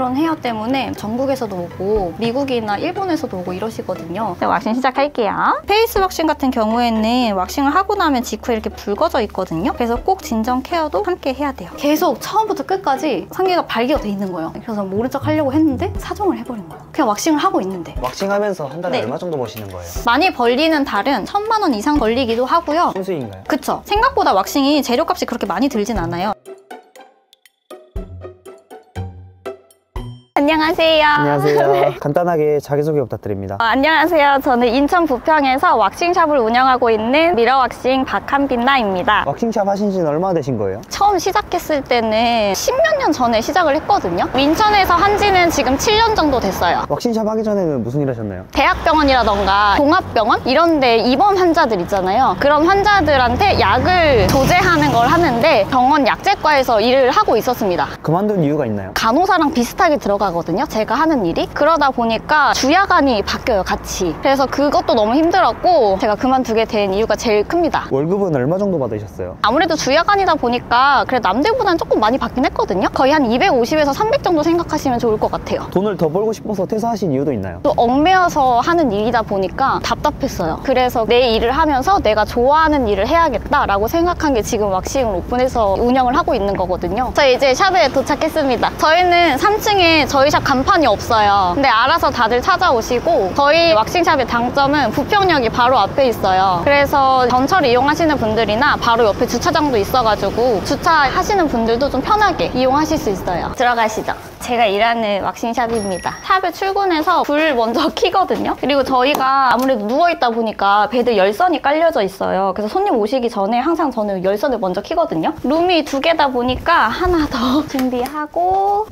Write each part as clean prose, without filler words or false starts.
인그런 헤어 때문에 전국에서도 오고 미국이나 일본에서도 오고 이러시거든요. 네, 왁싱 시작할게요. 페이스 왁싱 같은 경우에는 왁싱을 하고 나면 직후에 이렇게 붉어져 있거든요. 그래서 꼭 진정 케어도 함께 해야 돼요. 계속 처음부터 끝까지 상계가 발기가 돼 있는 거예요. 그래서 모른 척 하려고 했는데 사정을 해버린 거예요. 그냥 왁싱을 하고 있는데. 왁싱하면서 한 달에 네. 얼마 정도 버시는 거예요? 많이 벌리는 달은 1000만 원 이상 벌리기도 하고요. 순수인가요? 그쵸. 생각보다 왁싱이 재료값이 그렇게 많이 들진 않아요. 안녕하세요. 안녕하세요. 간단하게 자기소개 부탁드립니다. 안녕하세요. 저는 인천 부평에서 왁싱샵을 운영하고 있는 미러왁싱 박한빛나입니다. 왁싱샵 하신 지는 얼마나 되신 거예요? 처음 시작했을 때는 10몇 년 전에 시작을 했거든요. 인천에서 한 지는 지금 7년 정도 됐어요. 왁싱샵 하기 전에는 무슨 일 하셨나요? 대학병원이라던가 종합병원 이런 데 입원 환자들 있잖아요. 그런 환자들한테 약을 조제하는 걸 하는데 병원 약제과에서 일을 하고 있었습니다. 그만둔 이유가 있나요? 간호사랑 비슷하게 들어가거든요. 제가 하는 일이. 그러다 보니까 주야간이 바뀌어요, 같이. 그래서 그것도 너무 힘들었고 제가 그만두게 된 이유가 제일 큽니다. 월급은 얼마 정도 받으셨어요? 아무래도 주야간이다 보니까 그래 남들보다는 조금 많이 받긴 했거든요. 거의 한 250에서 300 정도 생각하시면 좋을 것 같아요. 돈을 더 벌고 싶어서 퇴사하신 이유도 있나요? 또 얽매여서 하는 일이다 보니까 답답했어요. 그래서 내 일을 하면서 내가 좋아하는 일을 해야겠다라고 생각한 게 지금 왁싱을 오픈해서 운영을 하고 있는 거거든요. 저 이제 샵에 도착했습니다. 저희는 3층에 저희 샵 간판이 없어요. 근데 알아서 다들 찾아오시고 저희 왁싱샵의 장점은 부평역이 바로 앞에 있어요. 그래서 전철을 이용하시는 분들이나 바로 옆에 주차장도 있어가지고 주차하시는 분들도 좀 편하게 이용하실 수 있어요. 들어가시죠. 제가 일하는 왁싱샵입니다. 샵에 출근해서 불 먼저 켜거든요. 그리고 저희가 아무래도 누워있다 보니까 베드 열선이 깔려져 있어요. 그래서 손님 오시기 전에 항상 저는 열선을 먼저 켜거든요. 룸이 2개다 보니까 하나 더 준비하고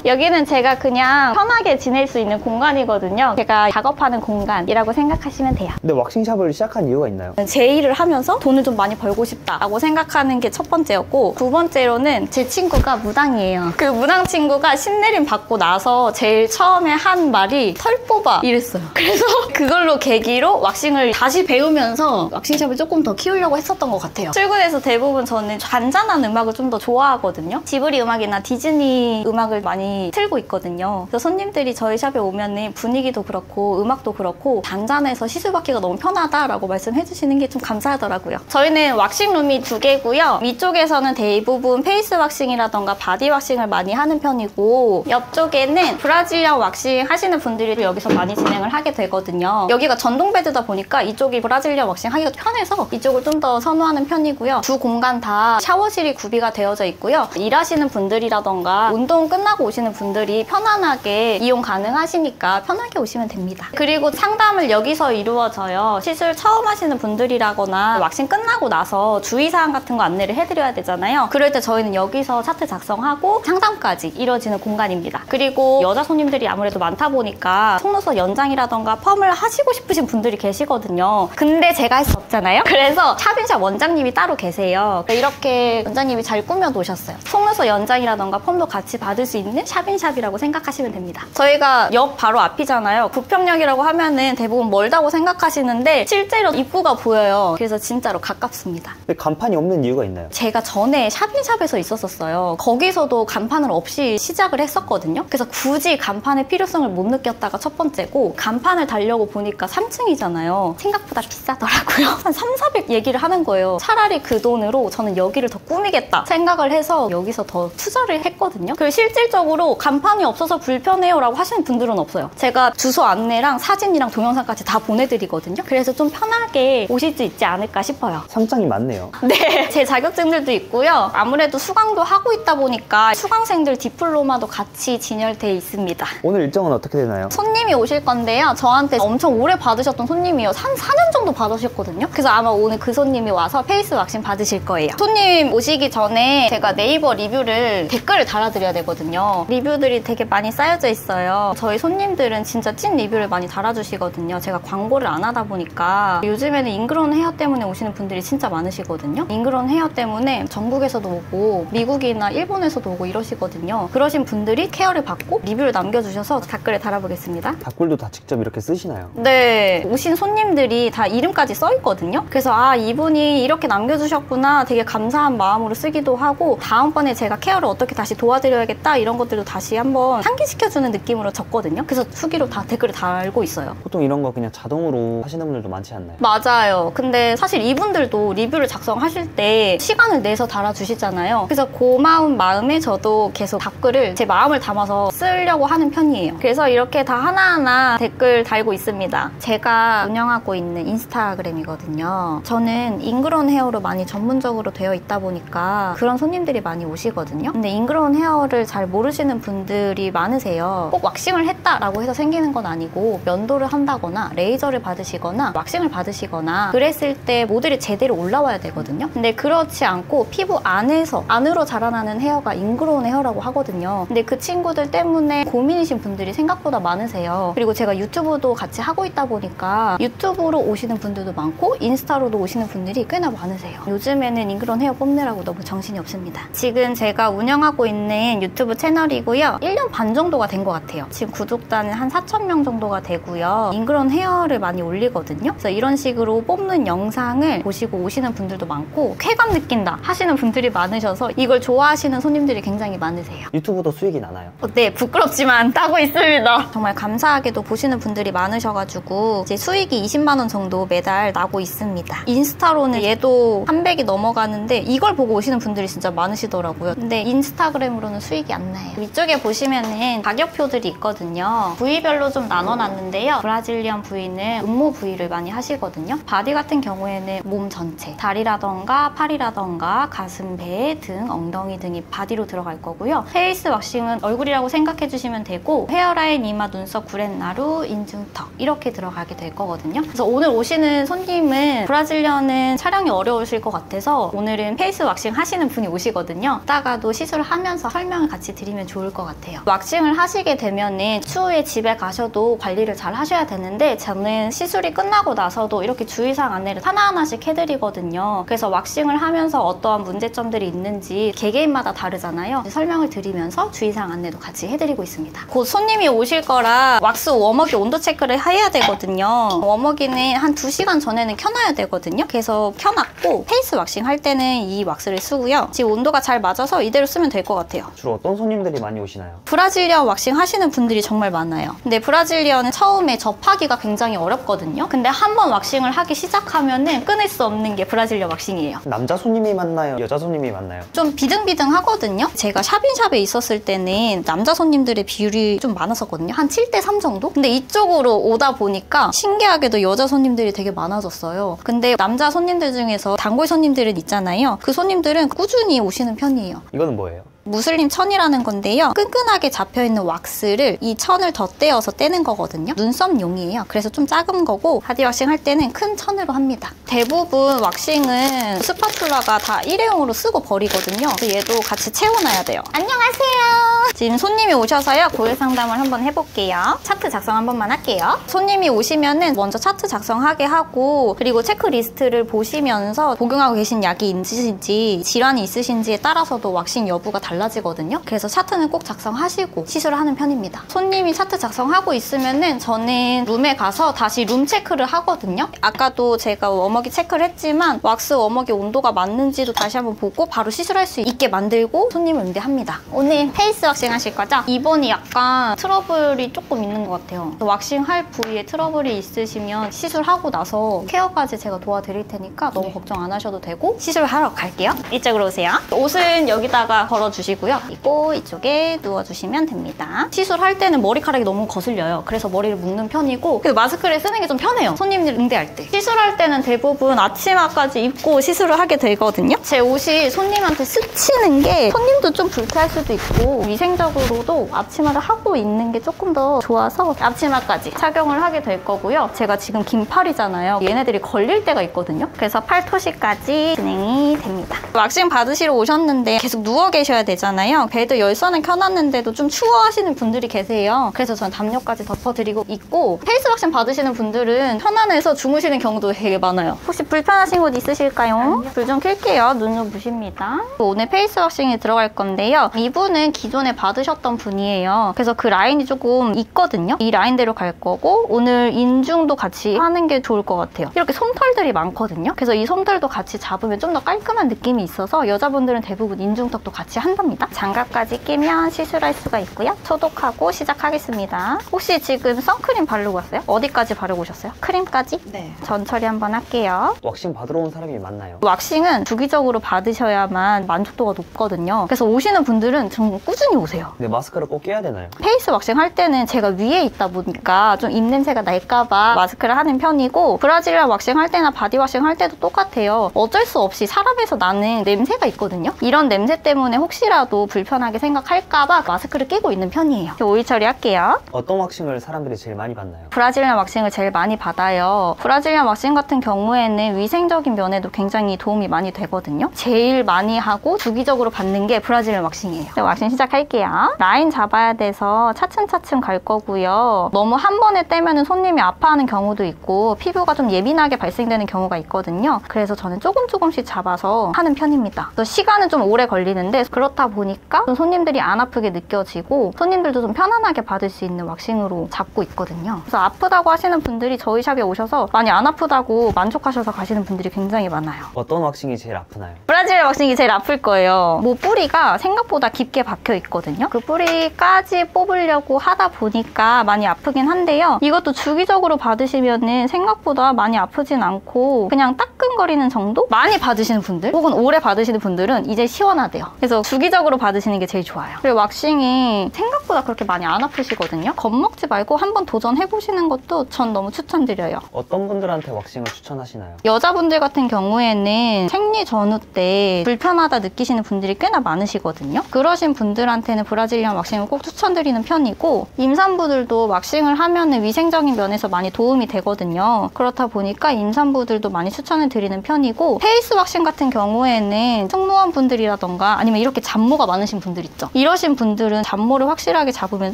여기는 제가 그냥 편하게 지낼 수 있는 공간이거든요. 제가 작업하는 공간이라고 생각하시면 돼요. 근데 왁싱샵을 시작한 이유가 있나요? 제 일을 하면서 돈을 좀 많이 벌고 싶다라고 생각하는 게 첫 번째였고 두 번째로는 제 친구가 무당이에요. 그 무당 친구가 신내림 받고 나서 제일 처음에 한 말이 털 뽑아 이랬어요. 그래서 그걸로 계기로 왁싱을 다시 배우면서 왁싱샵을 조금 더 키우려고 했었던 것 같아요. 출근해서 대부분 저는 잔잔한 음악을 좀 더 좋아하거든요. 지브리 음악이나 디즈니 음악을 많이 틀고 있거든요. 그래서 손님들이 저희 샵에 오면은 분위기도 그렇고 음악도 그렇고 잔잔해서 시술받기가 너무 편하다라고 말씀해 주시는 게 좀 감사하더라고요. 저희는 왁싱룸이 2개고요. 위쪽에서는 대부분 페이스 왁싱이라던가 바디 왁싱을 많이 하는 편이고 옆쪽에는 브라질리안 왁싱 하시는 분들이 여기서 많이 진행을 하게 되거든요. 여기가 전동 베드다 보니까 이쪽이 브라질리안 왁싱 하기가 편해서 이쪽을 좀 더 선호하는 편이고요. 두 공간 다 샤워실이 구비가 되어져 있고요. 일하시는 분들이라던가 운동 끝나고 오시는 분들이 편안하게 이용 가능하시니까 편하게 오시면 됩니다. 그리고 상담을 여기서 이루어져요. 시술 처음 하시는 분들이라거나 왁싱 끝나고 나서 주의사항 같은 거 안내를 해드려야 되잖아요. 그럴 때 저희는 여기서 차트 작성하고 상담까지 이루어지는 공간입니다. 그리고 여자 손님들이 아무래도 많다 보니까 속눈썹 연장이라던가 펌을 하시고 싶으신 분들이 계시거든요. 근데 제가 할 수 없잖아요. 그래서 샵인샵 원장님이 따로 계세요. 이렇게 원장님이 잘 꾸며 놓으셨어요. 속눈썹 연장이라던가 펌도 같이 받을 수 있는 샵인샵이라고 생각하시면 됩니다. 저희가 역 바로 앞이잖아요. 부평역이라고 하면은 대부분 멀다고 생각하시는데 실제로 입구가 보여요. 그래서 진짜로 가깝습니다. 근데 간판이 없는 이유가 있나요? 제가 전에 샵인샵에서 있었어요. 거기서도 간판을 없이 시작을 했었거든요. 그래서 굳이 간판의 필요성을 못 느꼈다가 첫 번째고 간판을 달려고 보니까 3층이잖아요. 생각보다 비싸더라고요. 한 3,400 얘기를 하는 거예요. 차라리 그 돈으로 저는 여기를 더 꾸미겠다 생각을 해서 여기서 더 투자를 했거든요. 그리고 실질적으로 간판이 없어서 불편해요 라고 하시는 분들은 없어요. 제가 주소 안내랑 사진이랑 동영상까지 다 보내드리거든요. 그래서 좀 편하게 오실 수 있지 않을까 싶어요. 상장이 많네요. 네, 제 자격증들도 있고요. 아무래도 수강도 하고 있다 보니까 수강생들 디플로마도 같이 진열돼 있습니다. 오늘 일정은 어떻게 되나요? 손님이 오실 건데요. 저한테 엄청 오래 받으셨던 손님이요. 한 4년 정도 받으셨거든요. 그래서 아마 오늘 그 손님이 와서 페이스 왁싱 받으실 거예요. 손님 오시기 전에 제가 네이버 리뷰를 댓글을 달아드려야 되거든요. 리뷰들이 되게 많이 쌓여져 있어요. 저희 손님들은 진짜 찐 리뷰를 많이 달아주시거든요. 제가 광고를 안 하다 보니까 요즘에는 인그런 헤어 때문에 오시는 분들이 진짜 많으시거든요. 인그런 헤어 때문에 전국에서도 오고 미국이나 일본에서도 오고 이러시거든요. 그러신 분들이 케어를 받고 리뷰를 남겨주셔서 댓글에 달아보겠습니다. 댓글도 다 직접 이렇게 쓰시나요? 네, 오신 손님들이 다 이름까지 써있거든요. 그래서 아, 이분이 이렇게 남겨주셨구나 되게 감사한 마음으로 쓰기도 하고 다음번에 제가 케어를 어떻게 다시 도와드려야겠다 이런 것들 분들도 다시 한번 상기시켜주는 느낌으로 적거든요. 그래서 후기로 다 댓글을 달고 있어요. 보통 이런 거 그냥 자동으로 하시는 분들도 많지 않나요? 맞아요. 근데 사실 이분들도 리뷰를 작성하실 때 시간을 내서 달아주시잖아요. 그래서 고마운 마음에 저도 계속 댓글을 제 마음을 담아서 쓰려고 하는 편이에요. 그래서 이렇게 다 하나하나 댓글 달고 있습니다. 제가 운영하고 있는 인스타그램이거든요. 저는 잉그런 헤어로 많이 전문적으로 되어 있다 보니까 그런 손님들이 많이 오시거든요. 근데 잉그런 헤어를 잘 모르시는 분들이 많으세요. 꼭 왁싱을 했다라고 해서 생기는 건 아니고 면도를 한다거나 레이저를 받으시거나 왁싱을 받으시거나 그랬을 때 모델이 제대로 올라와야 되거든요. 근데 그렇지 않고 피부 안으로 자라나는 헤어가 잉그로운 헤어라고 하거든요. 근데 그 친구들 때문에 고민이신 분들이 생각보다 많으세요. 그리고 제가 유튜브도 같이 하고 있다 보니까 유튜브로 오시는 분들도 많고 인스타로도 오시는 분들이 꽤나 많으세요. 요즘에는 잉그런 헤어 뽑느라고 너무 정신이 없습니다. 지금 제가 운영하고 있는 유튜브 채널이고요. 1년 반 정도가 된 것 같아요. 지금 구독자는 한 4,000명 정도가 되고요. 잉그런 헤어를 많이 올리거든요. 그래서 이런 식으로 뽑는 영상을 보시고 오시는 분들도 많고 쾌감 느낀다 하시는 분들이 많으셔서 이걸 좋아하시는 손님들이 굉장히 많으세요. 유튜브도 수익이 나나요? 네, 부끄럽지만 따고 있습니다. 정말 감사하게도 보시는 분들이 많으셔가지고 이제 수익이 20만 원 정도 매달 나고 있습니다. 인스타로는 얘도 300이 넘어가는데 이걸 보고 오시는 분들이 진짜 많으시더라고요. 근데 인스타그램으로는 수익이 안 나요. 위쪽에 보시면은 가격표들이 있거든요. 부위별로 좀 나눠놨는데요. 브라질리언 부위는 음모 부위를 많이 하시거든요. 바디 같은 경우에는 몸 전체, 다리라던가 팔이라던가 가슴, 배, 등, 엉덩이 등이 바디로 들어갈 거고요. 페이스 왁싱은 얼굴이라고 생각해 주시면 되고 헤어라인, 이마, 눈썹, 구렛나루, 인중턱 이렇게 들어가게 될 거거든요. 그래서 오늘 오시는 손님은 브라질리언은 촬영이 어려우실 것 같아서 오늘은 페이스 왁싱 하시는 분이 오시거든요. 이따가도 시술을 하면서 설명을 같이 드리면 좋을 것 같아요. 왁싱을 하시게 되면은 추후에 집에 가셔도 관리를 잘 하셔야 되는데 저는 시술이 끝나고 나서도 이렇게 주의사항 안내를 하나하나씩 해드리거든요. 그래서 왁싱을 하면서 어떠한 문제점들이 있는지 개개인마다 다르잖아요. 설명을 드리면서 주의사항 안내도 같이 해드리고 있습니다. 곧 손님이 오실 거라 왁스 워머기 온도 체크를 해야 되거든요. 워머기는 한 2시간 전에는 켜놔야 되거든요. 그래서 켜놨고 페이스 왁싱 할 때는 이 왁스를 쓰고요. 지금 온도가 잘 맞아서 이대로 쓰면 될 것 같아요. 주로 어떤 손님들이 많이 오시나요? 브라질리언 왁싱 하시는 분들이 정말 많아요. 근데 브라질리언은 처음에 접하기가 굉장히 어렵거든요. 근데 한번 왁싱을 하기 시작하면은 끊을 수 없는 게 브라질리언 왁싱이에요. 남자 손님이 많나요? 여자 손님이 많나요? 좀 비등비등하거든요. 제가 샵인샵에 있었을 때는 남자 손님들의 비율이 좀 많았었거든요. 한 7대3 정도? 근데 이쪽으로 오다 보니까 신기하게도 여자 손님들이 되게 많아졌어요. 근데 남자 손님들 중에서 단골 손님들은 있잖아요. 그 손님들은 꾸준히 오시는 편이에요. 이거는 뭐예요? 무슬림 천이라는 건데요. 끈끈하게 잡혀있는 왁스를 이 천을 덧대어서 떼는 거거든요. 눈썹용이에요. 그래서 좀 작은 거고 바디 왁싱 할 때는 큰 천으로 합니다. 대부분 왁싱은 스파츌라가 다 일회용으로 쓰고 버리거든요. 그래서 얘도 같이 채워놔야 돼요. 안녕하세요. 지금 손님이 오셔서요. 고객 상담을 한번 해볼게요. 차트 작성 한 번만 할게요. 손님이 오시면은 먼저 차트 작성하게 하고 그리고 체크리스트를 보시면서 복용하고 계신 약이 있으신지 질환이 있으신지에 따라서도 왁싱 여부가 달라지거든요. 그래서 차트는 꼭 작성하시고 시술을 하는 편입니다. 손님이 차트 작성하고 있으면은 저는 룸에 가서 다시 룸 체크를 하거든요. 아까도 제가 워머기 체크를 했지만 왁스 워머기 온도가 맞는지도 다시 한번 보고 바로 시술할 수 있게 만들고 손님을 응대합니다. 오늘 페이스 왁싱 하실 거죠? 이번이 약간 트러블이 조금 있는 것 같아요. 왁싱 할 부위에 트러블이 있으시면 시술하고 나서 케어까지 제가 도와드릴 테니까 너무 걱정 안 하셔도 되고 시술하러 갈게요. 이쪽으로 오세요. 옷은 여기다가 걸어주시고요. 그리고 이쪽에 누워주시면 됩니다. 시술할 때는 머리카락이 너무 거슬려요. 그래서 머리를 묶는 편이고 그래서 마스크를 쓰는 게 좀 편해요. 손님들 응대할 때. 시술할 때는 대부분 앞치마까지 입고 시술을 하게 되거든요. 제 옷이 손님한테 스치는 게 손님도 좀 불쾌할 수도 있고 위생적으로도 앞치마를 하고 있는 게 조금 더 좋아서 앞치마까지 착용을 하게 될 거고요. 제가 지금 긴 팔이잖아요. 얘네들이 걸릴 때가 있거든요. 그래서 팔토시까지 진행이 됩니다. 왁싱 받으시러 오셨는데 계속 누워 계셔야 되잖아요. 베드 열선을 켜놨는데도 좀 추워하시는 분들이 계세요. 그래서 저는 담요까지 덮어드리고 있고 페이스 왁싱 받으시는 분들은 편안해서 주무시는 경우도 되게 많아요. 혹시 불편하신 곳 있으실까요? 불 좀 켤게요. 눈 좀 부십니다. 오늘 페이스 왁싱에 들어갈 건데요. 이분은 기존에 받으셨던 분이에요. 그래서 그 라인이 조금 있거든요. 이 라인대로 갈 거고 오늘 인중도 같이 하는 게 좋을 것 같아요. 이렇게 솜털들이 많거든요. 그래서 이 솜털도 같이 잡으면 좀 더 깔끔한 느낌이 있어서 여자분들은 대부분 인중턱도 같이 한 겁니다. 장갑까지 끼면 시술할 수가 있고요. 소독하고 시작하겠습니다. 혹시 지금 선크림 바르고 왔어요? 어디까지 바르고 오셨어요? 크림까지? 네. 전 처리 한번 할게요. 왁싱 받으러 온 사람이 많나요? 왁싱은 주기적으로 받으셔야만 만족도가 높거든요. 그래서 오시는 분들은 좀 꾸준히 오세요. 근데 마스크를 꼭 껴야 되나요? 페이스 왁싱 할 때는 제가 위에 있다 보니까 좀 입냄새가 날까봐 마스크를 하는 편이고, 브라질리안 왁싱 할 때나 바디 왁싱 할 때도 똑같아요. 어쩔 수 없이 사람에서 나는 냄새가 있거든요. 이런 냄새 때문에 혹시라도 불편하게 생각할까봐 마스크를 끼고 있는 편이에요. 오일 처리할게요. 어떤 왁싱을 사람들이 제일 많이 받나요? 브라질리안 왁싱을 제일 많이 받아요. 브라질리안 왁싱 같은 경우에는 위생적인 면에도 굉장히 도움이 많이 되거든요. 제일 많이 하고 주기적으로 받는 게 브라질리안 왁싱이에요. 왁싱 시작할게요. 라인 잡아야 돼서 차츰차츰 갈 거고요. 너무 한 번에 떼면 손님이 아파하는 경우도 있고 피부가 좀 예민하게 발생되는 경우가 있거든요. 그래서 저는 조금씩 잡아서 하는 편입니다. 또 시간은 좀 오래 걸리는데 그렇다 보니까 좀 손님들이 안 아프게 느껴지고 손님들도 좀 편안하게 받을 수 있는 왁싱으로 잡고 있거든요. 그래서 아프다고 하시는 분들이 저희 샵에 오셔서 많이 안 아프다고 만족하셔서 가시는 분들이 굉장히 많아요. 어떤 왁싱이 제일 아프나요? 브라질 왁싱이 제일 아플 거예요. 뿌리가 생각보다 깊게 박혀 있거든요. 그 뿌리까지 뽑으려고 하다 보니까 많이 아프긴 한데요. 이것도 주기적으로 받으시면은 생각보다 많이 아프진 않고 그냥 따끔거리는 정도? 많이 받으시는 분들 혹은 오래 받으시는 분들은 이제 시원하대요. 그래서 주기적으로 받으시는 게 제일 좋아요. 그리고 왁싱이 생각보다 그렇게 많이 안 아프시거든요. 겁먹지 말고 한번 도전해보시는 것도 전 너무 추천드려요. 어떤 분들한테 왁싱을 추천하시나요? 여자분들 같은 경우에는 생리 전후 때 불편하다 느끼시는 분들이 꽤나 많으시거든요. 그러신 분들한테는 브라질리안 왁싱을 꼭 추천드리는 편이고, 임산부들도 왁싱을 하면은 위생적인 면에서 많이 도움이 되거든요. 그렇다 보니까 임산부들도 많이 추천을 드리는 편이고, 페이스 왁싱 같은 경우에는 승무원 분들이라던가 아니면 이렇게 잡모가 많으신 분들 있죠. 이러신 분들은 잡모를 확실하게 잡으면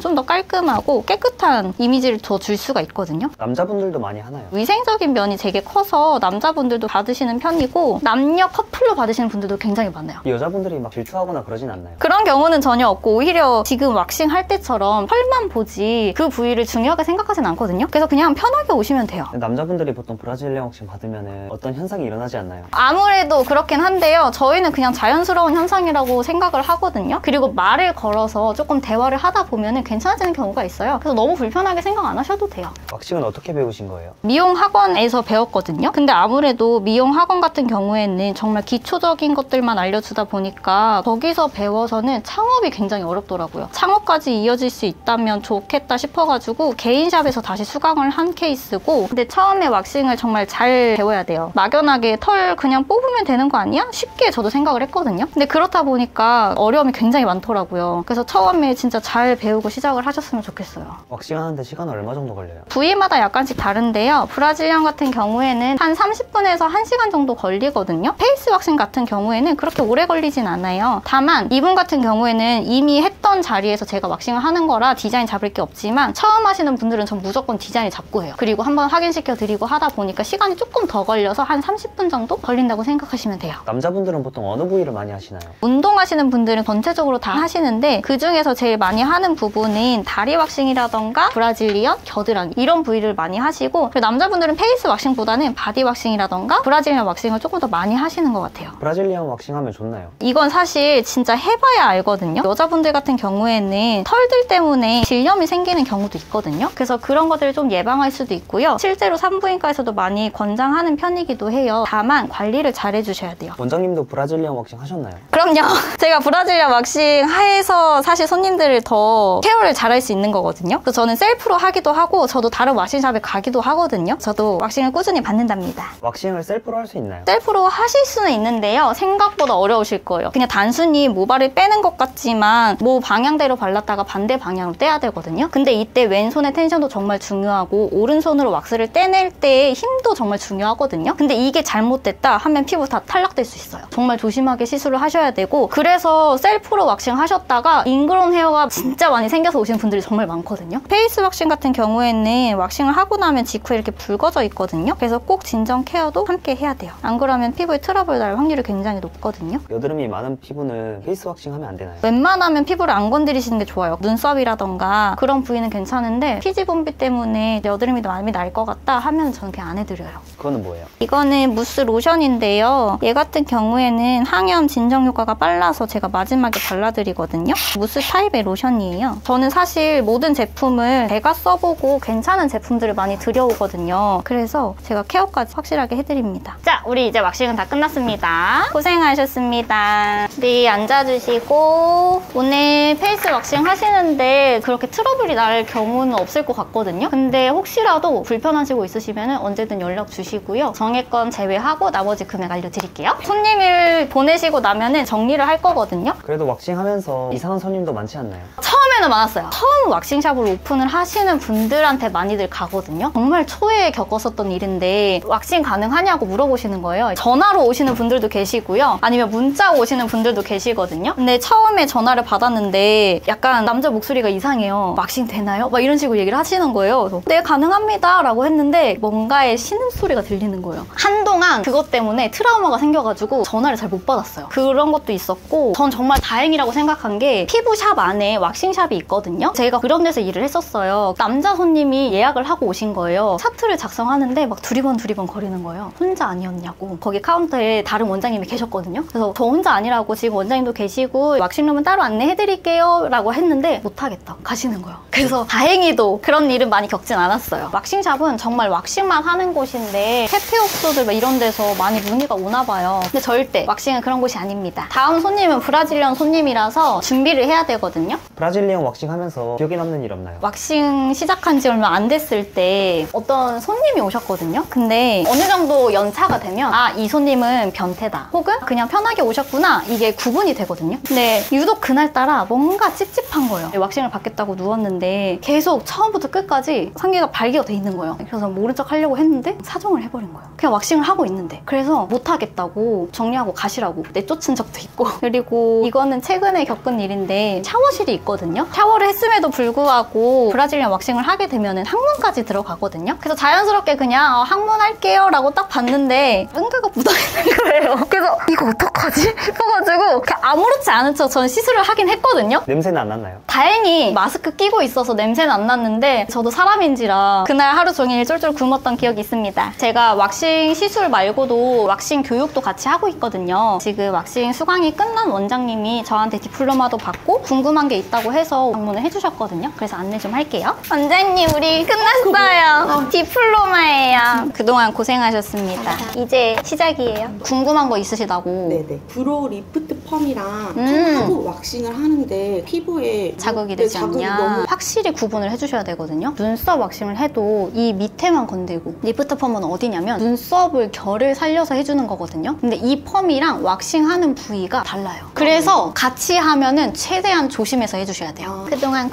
좀 더 깔끔하고 깨끗한 이미지를 더 줄 수가 있거든요. 남자분들도 많이 하나요? 위생적인 면이 되게 커서 남자분들도 받으시는 편이고 남녀 커플로 받으시는 분들도 굉장히 많아요. 여자분들이 막 질투하거나 그러진 않나요? 그런 경우는 전혀 없고 오히려 지금 왁싱 할 때처럼 펄만 보지 그 부위를 중요하게 생각하진 않거든요. 그래서 그냥 편하게 오시면 돼요. 남자분들이 보통 브라질리안 왁싱 받으면 어떤 현상이 일어나지 않나요? 아무래도 그렇긴 한데요. 저희는 그냥 자연스러운 현상이라고 생각을 하거든요. 그리고 말을 걸어서 조금 대화를 하다 보면 괜찮아지는 경우가 있어요. 그래서 너무 불편하게 생각 안 하셔도 돼요. 왁싱은 어떻게 배우신 거예요? 미용 학원에서 배웠거든요. 근데 아무래도 미용 학원 같은 경우에는 정말 기초적인 것들만 알려주다 보니까 거기서 배워서는 창업이 굉장히 어렵더라고요. 창업까지 이어질 수 있다면 좋겠다 싶어가지고 개인샵에서 다시 수강을 한 케이스고, 근데 처음에 왁싱을 정말 잘 배워야 돼요. 막연하게 털 그냥 뽑으면 되는 거 아니야? 쉽게 저도 생각을 했거든요. 근데 그렇다 보니까 어려움이 굉장히 많더라고요. 그래서 처음에 진짜 잘 배우고 시작을 하셨으면 좋겠어요. 왁싱 하는데 시간 얼마 정도 걸려요? 부위마다 약간씩 다른데요. 브라질리안 같은 경우에는 한 30분에서 1시간 정도 걸리거든요. 페이스 왁싱 같은 경우에는 그렇게 오래 걸리진 않아요. 다만 이분 같은 경우에는 이미 했던 자리에서 제가 왁싱을 하는 거라 디자인 잡을 게 없지만 처음 하시는 분들은 전 무조건 디자인을 잡고 해요. 그리고 한번 확인시켜 드리고 하다 보니까 시간이 조금 더 걸려서 한 30분 정도 걸린다고 생각하시면 돼요. 남자분들은 보통 어느 부위를 많이 하시나요? 운동하시는 분들은 전체적으로 다 하시는데 그 중에서 제일 많이 하는 부분은 다리 왁싱이라던가 브라질리언, 겨드랑이 이런 부위를 많이 하시고, 그리고 남자분들은 페이스 왁싱보다는 바디 왁싱이라던가 브라질리언 왁싱을 조금 더 많이 하시는 것 같아요. 브라질리안 왁싱 하면 좋나요? 이건 사실 진짜 해봐야 알거든요. 여자분들 같은 경우에는 털들 때문에 질염이 생기는 경우도 있거든요. 그래서 그런 것들을 좀 예방할 수도 있고요. 실제로 산부인과에서도 많이 권장하는 편이기도 해요. 다만 관리를 잘 해주셔야 돼요. 원장님도 브라질리안 왁싱 하셨나요? 그럼요. 제가 브라질리안 왁싱 해서 사실 손님들을 더 케어를 잘할 수 있는 거거든요. 그래서 저는 셀프로 하기도 하고 저도 다른 왁싱샵에 가기도 하거든요. 저도 왁싱을 꾸준히 받는답니다. 왁싱을 셀프로 할 수 있나요? 셀프로 하실 수는 있는데요. 생각보다 어려우실 거예요. 그냥 단순히 모발을 빼는 것 같지만 모 방향대로 발랐다가 반대 방향으로 떼야 되거든요. 근데 이때 왼손의 텐션도 정말 중요하고 오른손으로 왁스를 떼낼 때의 힘도 정말 중요하거든요. 근데 이게 잘못됐다 하면 피부 다 탈락될 수 있어요. 정말 조심하게 시술을 하셔야 되고, 그래서 셀프로 왁싱 하셨다가 잉그런 헤어가 진짜 많이 생겨서 오시는 분들이 정말 많거든요. 페이스 왁싱 같은 경우에는 왁싱을 하고 나면 직후에 이렇게 붉어져 있거든요. 그래서 꼭 진정 케어도 함께 해야 돼요. 안 그러면 피부에 트러블 날 확률이 굉장히 높거든요. 여드름이 많은 피부는 페이스 왁싱 하면 안 되나요? 웬만하면 피부를 안 건드리시는 게 좋아요. 눈썹이라던가 그런 부위는 괜찮은데 피지 분비 때문에 여드름이 많이 날 것 같다 하면 저는 그냥 안 해드려요. 그거는 뭐예요? 이거는 무스 로션인데요. 얘 같은 경우에는 항염 진정 효과가 빨라서 제가 마지막에 발라드리거든요. 무스 타입의 로션이에요. 저는 사실 모든 제품을 제가 써보고 괜찮은 제품들을 많이 들여오거든요. 그래서 제가 케어까지 확실하게 해드립니다. 자, 우리 이제 왁싱은 다 끝났습니다. 고생하셨습니다. 네, 앉아주시고 오늘 페이스 왁싱 하시는데 그렇게 트러블이 날 경우는 없을 것 같거든요. 근데 혹시라도 불편하시고 있으시면 언제든 연락 주시고요. 정액권 제외하고 나머지 금액 알려드릴게요. 손님을 보내시고 나면은 정리를 할 거거든요. 그래도 왁싱하면서 이상한 손님도 많지 않나요? 처음에는 많았어요. 처음 왁싱샵을 오픈을 하시는 분들한테 많이들 가거든요. 정말 초에 겪었었던 일인데 왁싱 가능하냐고 물어보시는 거예요. 전화로 오시는 분들도 계시고요. 아니면 문자로 오시는 분들도 계시거든요. 근데 처음에 전화를 받았는데 약간 남자 목소리가 이상해요. 왁싱 되나요? 막 이런 식으로 얘기를 하시는 거예요. 그래서 네, 가능합니다 라고 했는데 뭔가의 신음소리가 들리는 거예요. 한동안 그것 때문에 트라우마가 생겨가지고 전화를 잘 못 받았어요. 그런 것도 있었고 전 정말 다행이라고 생각한 게 피부샵 안에 왁싱샵이 있거든요. 제가 그런 데서 일을 했었어요. 남자 손님이 예약을 하고 오신 거예요. 차트를 작성하는데 막 두리번 거리는 거예요. 혼자 아니었냐고. 거기 카운터에 다른 원장님이 계셨거든요. 그래서 저 혼자 아니라고 지금 원장님도 계시고 왁싱룸은 따로 안내해드릴게요 라고 했는데 못하겠다고 가시는 거예요. 그래서 다행히도 그런 일은 많이 겪진 않았어요. 왁싱샵은 정말 왁싱만 하는 곳인데 해피업소들 막 이런 데서 많이 문의가 오나 봐요. 근데 절대 왁싱은 그런 곳이 아닙니다. 다음 손님은 브라질리언 손님이라서 준비를 해야 되거든요. 브라질리언 왁싱 하면서 기억에 남는 일 없나요? 왁싱 시작한 지 얼마 안 됐을 때 어떤 손님이 오셨거든요. 근데 어느 정도 연차가 되면 아, 이 손님은 변태다. 혹은 그냥 편하게 오셨구나. 이게 구분이 되거든요. 근데 유독 그날따라 뭔가 찝찝한 거예요. 왁싱을 받겠다고 누웠는데 계속 처음부터 끝까지 상기가 발기가 돼 있는 거예요. 그래서 모른 척 하려고 했는데 사정을 해버린 거예요. 그냥 왁싱을 하고 있는데. 그래서 못하겠다고 정리하고 가시라고 내쫓은 적도 있고. 그리고 이거는 최근에 겪은 일인데 샤워실이 있거든요. 샤워를 했음에도 불구하고 브라질리언 왁싱을 하게 되면 항문까지 들어가거든요. 그래서 자연스럽게 그냥 항문할게요 라고 딱 봤는데 뭔가가 묻어있는 거예요. 그래서 이거 어떡하지? 싶어가지고 그냥 아무렇지 않은 척 전 시술을 하긴 했거든요. 냄새는 안 났나요? 다행히 마스크 끼고 있어서 냄새는 안 났는데 저도 사람인지라 그날 하루 종일 쫄쫄 굶었던 기억이 있습니다. 제가 왁싱 시술 말고도 왁싱 교육도 같이 하고 있거든요. 지금 왁싱 수강이 끝난 원장님이 저한테 디플로마도 받고 궁금한 게 있다고 해서 방문을 해주셨거든요. 그래서 안내 좀 할게요. 원장님, 우리 끝났어요. 디플로마예요. 그동안 고생하셨습니다. 이제 시작이에요. 궁금한 거 있으시다고. 네네. 브로우 리프트 펌이랑 펌하고 왁싱을 하는데 피부에 자극이 되지 자극이 않냐. 너무 확실히 구분을 해주셔야 되거든요. 눈썹 왁싱을 해도 이 밑에만 건들고 리프트 펌은 어디냐면 눈썹을 결을 살려서 해주는 거거든요. 근데 이 펌이랑 왁싱하는 부위가 달라요. 그래서 같이 하면은 최대한 조심해서 해주셔야 돼요. 그동안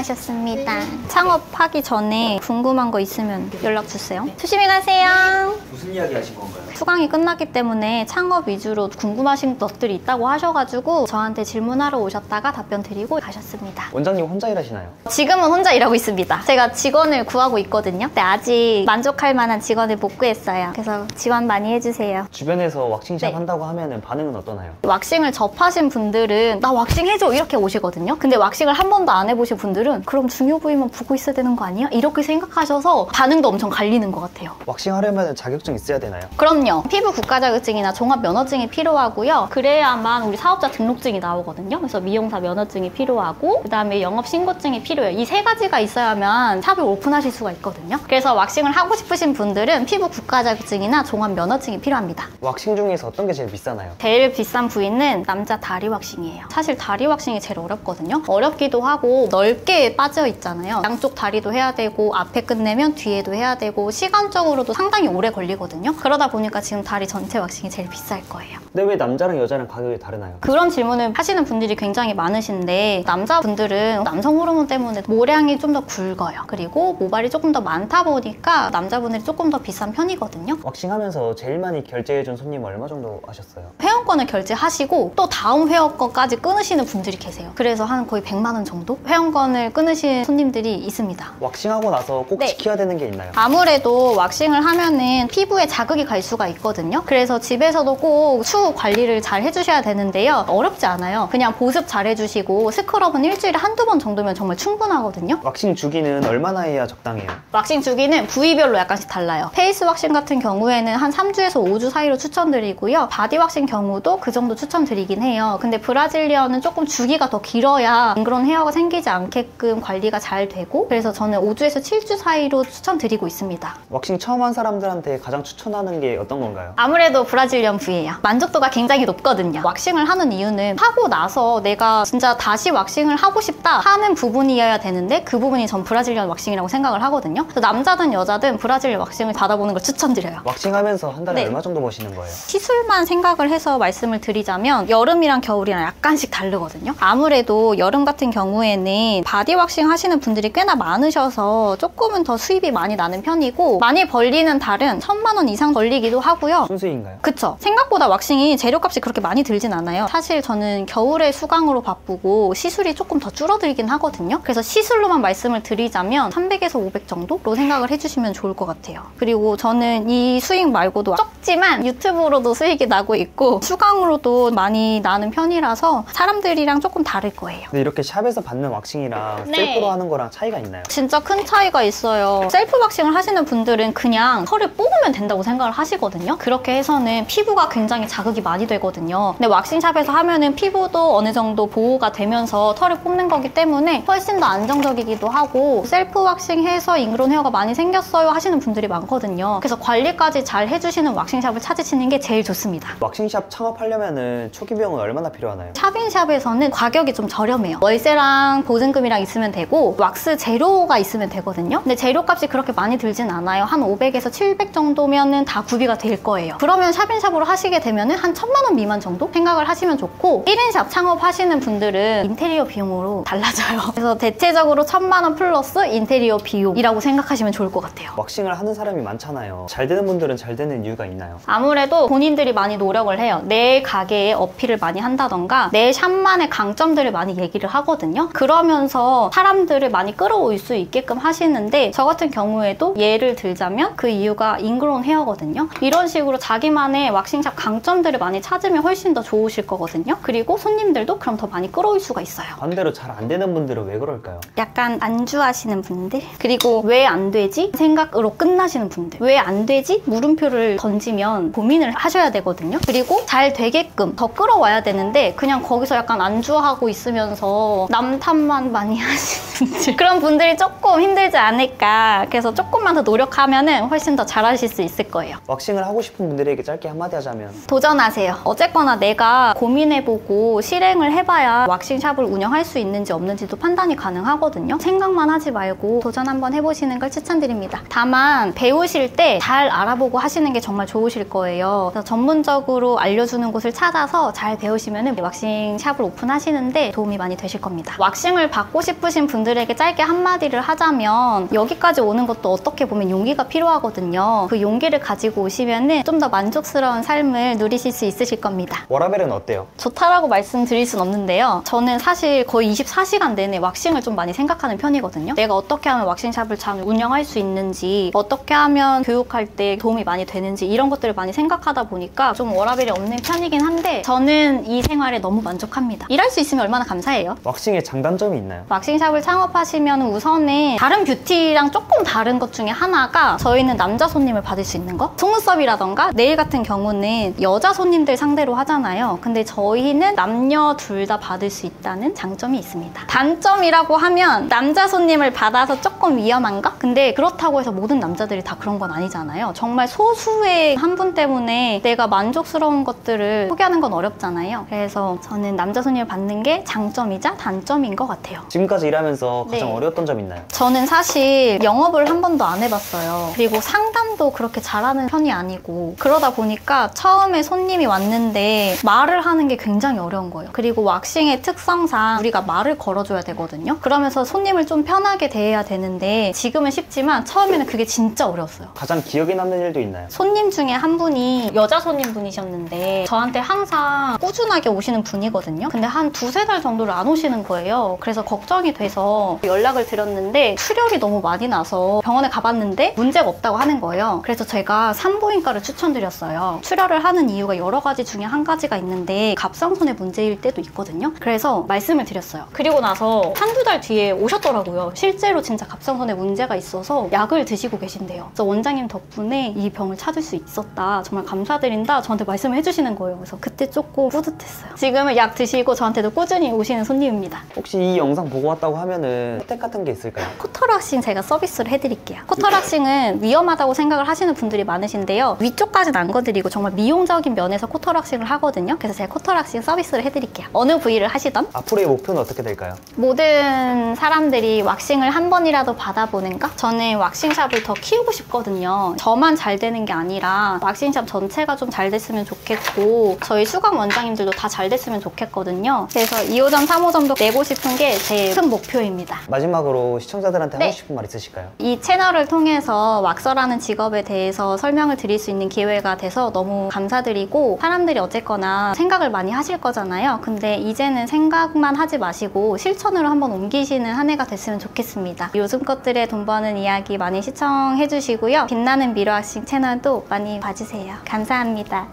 고생하셨습니다. 창업하기 전에 궁금한 거 있으면 연락 주세요. 조심히 가세요. 무슨 이야기 하신 건가요? 수강이 끝났기 때문에 창업 위주로 궁금하신 것들이 있다고 하셔가지고 저한테 질문하러 오셨다가 답변 드리고 가셨습니다. 원장님 혼자 일하시나요? 지금은 혼자 일하고 있습니다. 제가 직원을 구하고 있거든요. 근데 아직 만족할 만한 직원을 못 구했어요. 그래서 지원 많이 해주세요. 주변에서 왁싱샵 네. 한다고 하면 반응은 어떠나요? 왁싱을 접하신 분들은 나 왁싱 해줘 이렇게 오시거든요. 근데 왁싱을 한 번도 안 해보신 분들은 그럼 중요 부위만 보고 있어야 되는 거 아니야? 이렇게 생각하셔서 반응도 엄청 갈리는 것 같아요. 왁싱 하려면 자격증 있어야 되나요? 그럼요. 피부 국가 자격증이나 종합 면허증이 필요하고요. 그래야만 우리 사업자 등록증이 나오거든요. 그래서 미용사 면허증이 필요하고 그다음에 영업 신고증이 필요해요. 이 세 가지가 있어야만 샵을 오픈하실 수가 있거든요. 그래서 왁싱을 하고 싶으신 분들은 피부 국가 자격증이나 종합 면허증이 필요합니다. 왁싱 중에서 어떤 게 제일 비싸나요? 제일 비싼 부위는 남자 다리 왁싱이에요. 사실 다리 왁싱이 제일 어렵거든요. 어렵기도 하고 넓게 빠져 있잖아요. 양쪽 다리도 해야 되고 앞에 끝내면 뒤에도 해야 되고 시간적으로도 상당히 오래 걸리거든요. 그러다 보니까 지금 다리 전체 왁싱이 제일 비쌀 거예요. 근데 왜 남자랑 여자랑 가격이 다르나요? 그런 질문을 하시는 분들이 굉장히 많으신데 남자분들은 남성 호르몬 때문에 모량이 좀 더 굵어요. 그리고 모발이 조금 더 많다 보니까 남자분들이 조금 더 비싼 편이거든요. 왁싱하면서 제일 많이 결제해준 손님 얼마 정도 하셨어요? 회원권을 결제하시고 또 다음 회원권까지 끊으시는 분들이 계세요. 그래서 한 거의 100만 원 정도 회원권을 끊으신 손님들이 있습니다. 왁싱하고 나서 꼭 네. 지켜야 되는 게 있나요? 아무래도 왁싱을 하면은 피부에 자극이 갈 수가 있거든요. 그래서 집에서도 꼭 추후 관리를 잘 해주셔야 되는데 건데요. 어렵지 않아요. 그냥 보습 잘 해주시고 스크럽은 일주일에 한두 번 정도면 정말 충분하거든요. 왁싱 주기는 얼마나 해야 적당해요? 왁싱 주기는 부위별로 약간씩 달라요. 페이스 왁싱 같은 경우에는 한 3주에서 5주 사이로 추천드리고요. 바디 왁싱 경우도 그 정도 추천드리긴 해요. 근데 브라질리언은 조금 주기가 더 길어야 인그런 헤어가 생기지 않게끔 관리가 잘 되고, 그래서 저는 5주에서 7주 사이로 추천드리고 있습니다. 왁싱 처음 한 사람들한테 가장 추천하는 게 어떤 건가요? 아무래도 브라질리언 부위예요. 만족도가 굉장히 높거든요. 왁싱을 하는 이유는 하고 나서 내가 진짜 다시 왁싱을 하고 싶다 하는 부분이어야 되는데, 그 부분이 전 브라질리언 왁싱이라고 생각을 하거든요. 그래서 남자든 여자든 브라질리언 왁싱을 받아보는 걸 추천드려요. 왁싱하면서 한 달에 네. 얼마 정도 버시는 거예요? 시술만 생각을 해서 말씀을 드리자면 여름이랑 겨울이랑 약간씩 다르거든요. 아무래도 여름 같은 경우에는 바디 왁싱 하시는 분들이 꽤나 많으셔서 조금은 더 수입이 많이 나는 편이고, 많이 벌리는 달은 1000만 원 이상 벌리기도 하고요. 순수인가요? 그쵸. 생각보다 왁싱이 재료값이 그렇게 많이 들진 않아요. 사실 저는 겨울에 수강으로 바쁘고 시술이 조금 더 줄어들긴 하거든요. 그래서 시술로만 말씀을 드리자면 300에서 500 정도로 생각을 해주시면 좋을 것 같아요. 그리고 저는 이 수익 말고도 적지만 유튜브로도 수익이 나고 있고 수강으로도 많이 나는 편이라서 사람들이랑 조금 다를 거예요. 근데 이렇게 샵에서 받는 왁싱이랑 네. 셀프로 하는 거랑 차이가 있나요? 진짜 큰 차이가 있어요. 셀프 왁싱을 하시는 분들은 그냥 털을 뽑으면 된다고 생각을 하시거든요. 그렇게 해서는 피부가 굉장히 자극이 많이 되거든요. 근데 왁싱샵에서 하면은 피부도 어느 정도 보호가 되면서 털을 뽑는 거기 때문에 훨씬 더 안정적이기도 하고, 셀프 왁싱해서 잉그런 헤어가 많이 생겼어요 하시는 분들이 많거든요. 그래서 관리까지 잘 해주시는 왁싱샵을 찾으시는 게 제일 좋습니다. 왁싱샵 창업하려면은 초기 비용은 얼마나 필요하나요? 샵인샵에서는 가격이 좀 저렴해요. 월세랑 보증금이랑 있으면 되고 왁스 재료가 있으면 되거든요. 근데 재료값이 그렇게 많이 들진 않아요. 한 500에서 700 정도면은 다 구비가 될 거예요. 그러면 샵인샵으로 하시게 되면은 한 1000만 원 미만 정도 생각을 하시면 좋고, 1인샵 창업하시는 분들은 인테리어 비용으로 달라져요. 그래서 대체적으로 1000만 원 플러스 인테리어 비용이라고 생각하시면 좋을 것 같아요. 왁싱을 하는 사람이 많잖아요. 잘 되는 분들은 잘 되는 이유가 있나요? 아무래도 본인들이 많이 노력을 해요. 내 가게에 어필을 많이 한다던가 내 샵만의 강점들을 많이 얘기를 하거든요. 그러면서 사람들을 많이 끌어올 수 있게끔 하시는데, 저 같은 경우에도 예를 들자면 그 이유가 잉그런 헤어거든요. 이런 식으로 자기만의 왁싱샵 강점들을 많이 찾으면 훨씬 더 좋으실 거거든요. 그리고 손님들도 그럼 더 많이 끌어올 수가 있어요. 반대로 잘 안 되는 분들은 왜 그럴까요? 약간 안주하시는 분들, 그리고 왜 안 되지? 생각으로 끝나시는 분들, 왜 안 되지? 물음표를 던지면 고민을 하셔야 되거든요. 그리고 잘 되게끔 더 끌어와야 되는데 그냥 거기서 약간 안주하고 있으면서 남 탓만 많이 하시는 분들, 그런 분들이 조금 힘들지 않을까. 그래서 조금만 더 노력하면은 훨씬 더 잘하실 수 있을 거예요. 왁싱을 하고 싶은 분들에게 짧게 한마디 하자면? 도전하세요. 어쨌거나 내가 고민해보고 실행을 해봐야 왁싱샵을 운영할 수 있는지 없는지도 판단이 가능하거든요. 생각만 하지 말고 도전 한번 해보시는 걸 추천드립니다. 다만 배우실 때 잘 알아보고 하시는 게 정말 좋으실 거예요. 그래서 전문적으로 알려주는 곳을 찾아서 잘 배우시면 왁싱샵을 오픈하시는데 도움이 많이 되실 겁니다. 왁싱을 받고 싶으신 분들에게 짧게 한마디를 하자면, 여기까지 오는 것도 어떻게 보면 용기가 필요하거든요. 그 용기를 가지고 오시면 좀 더 만족스러운 삶을 누리실 수 있으실 겁니다. 워라벨은 어때요? 좋다라고 말씀드릴 순 없는데요. 저는 사실 거의 24시간 내내 왁싱을 좀 많이 생각하는 편이거든요. 내가 어떻게 하면 왁싱샵을 잘 운영할 수 있는지, 어떻게 하면 교육할 때 도움이 많이 되는지, 이런 것들을 많이 생각하다 보니까 좀 워라벨이 없는 편이긴 한데 저는 이 생활에 너무 만족합니다. 일할 수 있으면 얼마나 감사해요. 왁싱에 장단점이 있나요? 왁싱샵을 창업하시면 우선은 다른 뷰티랑 조금 다른 것 중에 하나가, 저희는 남자 손님을 받을 수 있는 거? 속눈썹이라던가 네일 같은 경우는 여자 손님들 상대로 하잖아요. 근데 저희는 남녀 둘 다 받을 수 있다는 장점이 있습니다. 단점이라고 하면 남자 손님을 받아서 조금 위험한가? 근데 그렇다고 해서 모든 남자들이 다 그런 건 아니잖아요. 정말 소수의 한 분 때문에 내가 만족스러운 것들을 포기하는 건 어렵잖아요. 그래서 저는 남자 손님을 받는 게 장점이자 단점인 것 같아요. 지금까지 일하면서 가장 네. 어려웠던 점 있나요? 저는 사실 영업을 한 번도 안 해봤어요. 그리고 상담도 그렇게 잘하는 편이 아니고, 그러다 보니까 처음에 손님이 왔는데 말을 하는 게 굉장히 어려운 거예요. 그리고 왁싱의 특성상 우리가 말을 걸어줘야 되거든요. 그러면서 손님을 좀 편하게 대해야 되는데, 지금은 쉽지만 처음에는 그게 진짜 어려웠어요. 가장 기억에 남는 일도 있나요? 손님 중에 한 분이 여자 손님 분이셨는데 저한테 항상 꾸준하게 오시는 분이거든요. 근데 한 두세 달 정도를 안 오시는 거예요. 그래서 걱정이 돼서 연락을 드렸는데 출혈이 너무 많이 나서 병원에 가봤는데 문제가 없다고 하는 거예요. 그래서 제가 산부인과를 추천드렸어요. 출혈을 하는 이유가 여러 가지 중에 한 가지가 있는데 건데 갑상선의 문제일 때도 있거든요. 그래서 말씀을 드렸어요. 그리고 나서 한두 달 뒤에 오셨더라고요. 실제로 진짜 갑상선에 문제가 있어서 약을 드시고 계신대요. 그래서 원장님 덕분에 이 병을 찾을 수 있었다. 정말 감사드린다. 저한테 말씀을 해주시는 거예요. 그래서 그때 조금 뿌듯했어요. 지금은 약 드시고 저한테도 꾸준히 오시는 손님입니다. 혹시 이 영상 보고 왔다고 하면은 혜택 같은 게 있을까요? 코털왁싱 제가 서비스를 해드릴게요. 코털왁싱은 위험하다고 생각을 하시는 분들이 많으신데요. 위쪽까지는 안 건드리고 정말 미용적인 면에서 코털왁싱을 하거든요. 그래서 제가 코털왁싱 서비스를 해드릴게요. 어느 부위를 하시던 앞으로의 목표는 어떻게 될까요? 모든 사람들이 왁싱을 한 번이라도 받아보는 거? 저는 왁싱샵을 더 키우고 싶거든요. 저만 잘 되는 게 아니라 왁싱샵 전체가 좀 잘 됐으면 좋겠고 저희 수강 원장님들도 다 잘 됐으면 좋겠거든요. 그래서 2호점, 3호점도 내고 싶은 게 제 큰 목표입니다. 마지막으로 시청자들한테 네. 하고 싶은 말 있으실까요? 이 채널을 통해서 왁서라는 직업에 대해서 설명을 드릴 수 있는 기회가 돼서 너무 감사드리고 사람들이 어쨌거나 생각을 많이 하실 거잖아요. 근데 이제는 생각만 하지 마시고 실천으로 한번 옮기시는 한 해가 됐으면 좋겠습니다. 요즘 것들에 돈 버는 이야기 많이 시청해 주시고요. 빛나는 미러 왁싱 채널도 많이 봐주세요. 감사합니다.